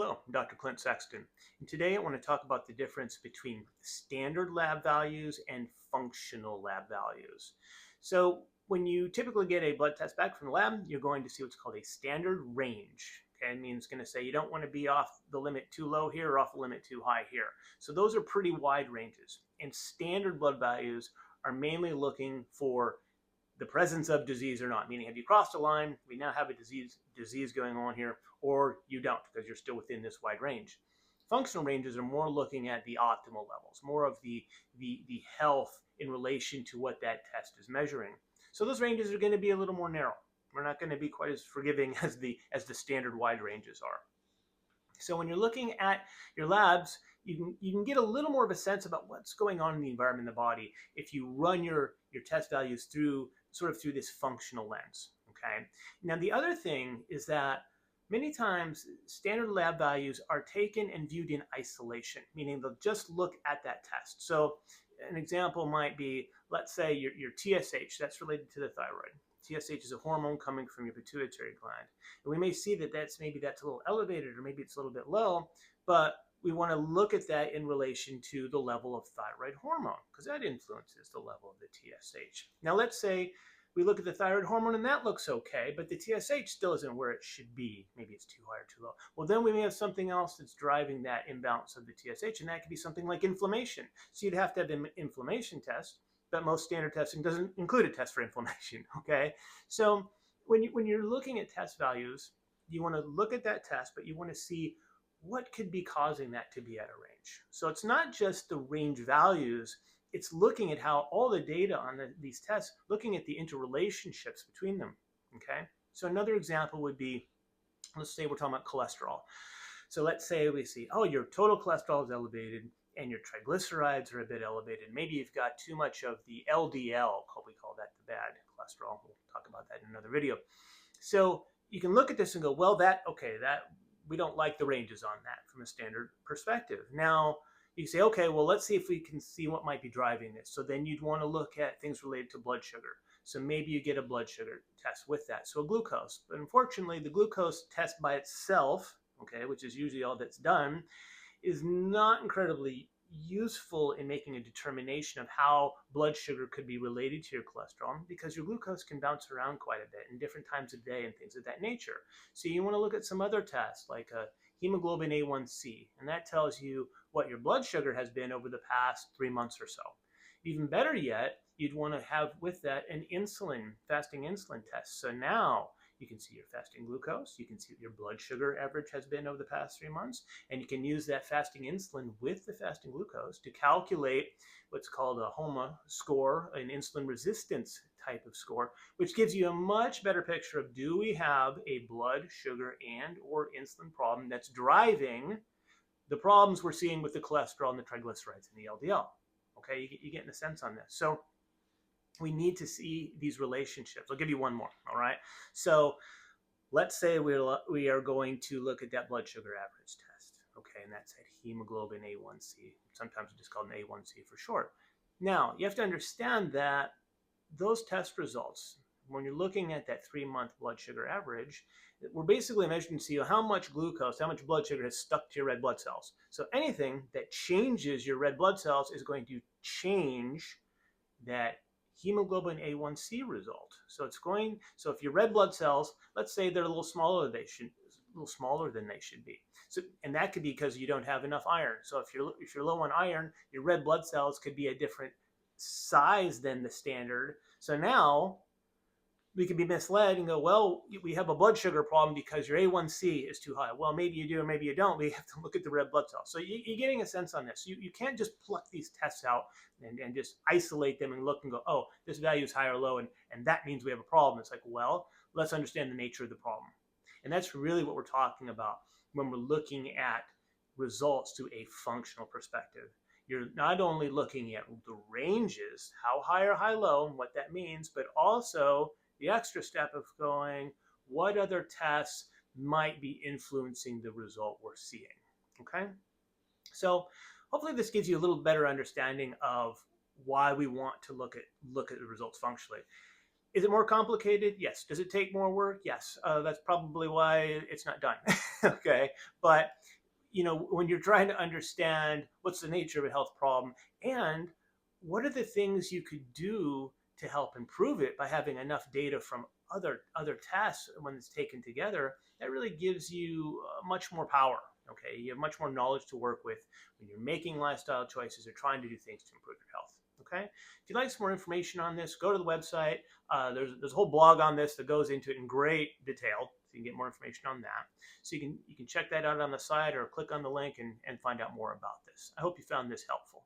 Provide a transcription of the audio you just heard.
Hello, I'm Dr. Clint Sexton, and today I want to talk about the difference between standard lab values and functional lab values. So, when you typically get a blood test back from the lab, you're going to see what's called a standard range. Okay, it means it's going to say you don't want to be off the limit too low here or off the limit too high here. So, those are pretty wide ranges. And standard blood values are mainly looking for the presence of disease or not, meaning have you crossed a line, we now have a disease going on here, or you don't because you're still within this wide range. Functional ranges are more looking at the optimal levels, more of the health in relation to what that test is measuring. So those ranges are going to be a little more narrow. We're not going to be quite as forgiving as the standard wide ranges are. So when you're looking at your labs, you can get a little more of a sense about what's going on in the environment in the body if you run your test values through this functional lens. Okay. Now the other thing is that many times standard lab values are taken and viewed in isolation, meaning they'll just look at that test. So an example might be, let's say your TSH, that's related to the thyroid. TSH is a hormone coming from your pituitary gland. And we may see that that's a little elevated or maybe it's a little bit low, but we want to look at that in relation to the level of thyroid hormone because that influences the level of the TSH. Now let's say we look at the thyroid hormone and that looks okay, but the TSH still isn't where it should be. Maybe it's too high or too low. Well, then we may have something else that's driving that imbalance of the TSH, and that could be something like inflammation. So you'd have to have an inflammation test, but most standard testing doesn't include a test for inflammation, okay? So when you're looking at test values, you want to look at that test, but you want to see what could be causing that to be at a range. So it's not just the range values, it's looking at how all the data on these tests, looking at the interrelationships between them, okay? So another example would be, let's say we're talking about cholesterol. So let's say we see, oh, your total cholesterol is elevated and your triglycerides are a bit elevated. Maybe you've got too much of the LDL, we call that the bad cholesterol. We'll talk about that in another video. So you can look at this and go, well, that we don't like the ranges on that from a standard perspective. Now, you say, okay, well, let's see if we can see what might be driving this. So then you'd want to look at things related to blood sugar. So maybe you get a blood sugar test with that. So a glucose. But unfortunately, the glucose test by itself, okay, which is usually all that's done, is not incredibly useful in making a determination of how blood sugar could be related to your cholesterol because your glucose can bounce around quite a bit in different times of day and things of that nature. So you want to look at some other tests like a hemoglobin A1C, and that tells you what your blood sugar has been over the past 3 months or so. Even better yet, you'd want to have with that an fasting insulin test. So now you can see your fasting glucose, you can see what your blood sugar average has been over the past 3 months, and you can use that fasting insulin with the fasting glucose to calculate what's called a HOMA score, an insulin resistance type of score, which gives you a much better picture of do we have a blood sugar and or insulin problem that's driving the problems we're seeing with the cholesterol and the triglycerides and the LDL. Okay, you're getting a sense on this. So we need to see these relationships. I'll give you one more, all right? So let's say we are going to look at that blood sugar average test, okay, and that's at hemoglobin A1C. Sometimes we just call it an A1C for short. Now, you have to understand that those test results, when you're looking at that 3-month blood sugar average, we're basically measuring to see how much glucose, how much blood sugar has stuck to your red blood cells. So anything that changes your red blood cells is going to change that hemoglobin A1C result. So if your red blood cells, let's say they're a little smaller than they should be. So, and that could be because you don't have enough iron. So if you're low on iron, your red blood cells could be a different size than the standard. So now we could be misled and go, well, we have a blood sugar problem because your A1C is too high. Well, maybe you do or maybe you don't. We have to look at the red blood cells. So you're getting a sense on this. You can't just pluck these tests out and just isolate them and look and go, oh, this value is high or low, and that means we have a problem. It's like, well, let's understand the nature of the problem. And that's really what we're talking about when we're looking at results to a functional perspective. You're not only looking at the ranges, how high or high low, and what that means, but also the extra step of going, what other tests might be influencing the result we're seeing, okay? So hopefully this gives you a little better understanding of why we want to look at the results functionally. Is it more complicated? Yes. Does it take more work? Yes. That's probably why it's not done. Okay. But, when you're trying to understand what's the nature of a health problem and what are the things you could do to help improve it by having enough data from other tests when it's taken together, that really gives you much more power. Okay. You have much more knowledge to work with when you're making lifestyle choices or trying to do things to improve your health. Okay. If you'd like some more information on this, go to the website. There's a whole blog on this that goes into it in great detail. So you can get more information on that. So you can check that out on the site or click on the link and find out more about this. I hope you found this helpful.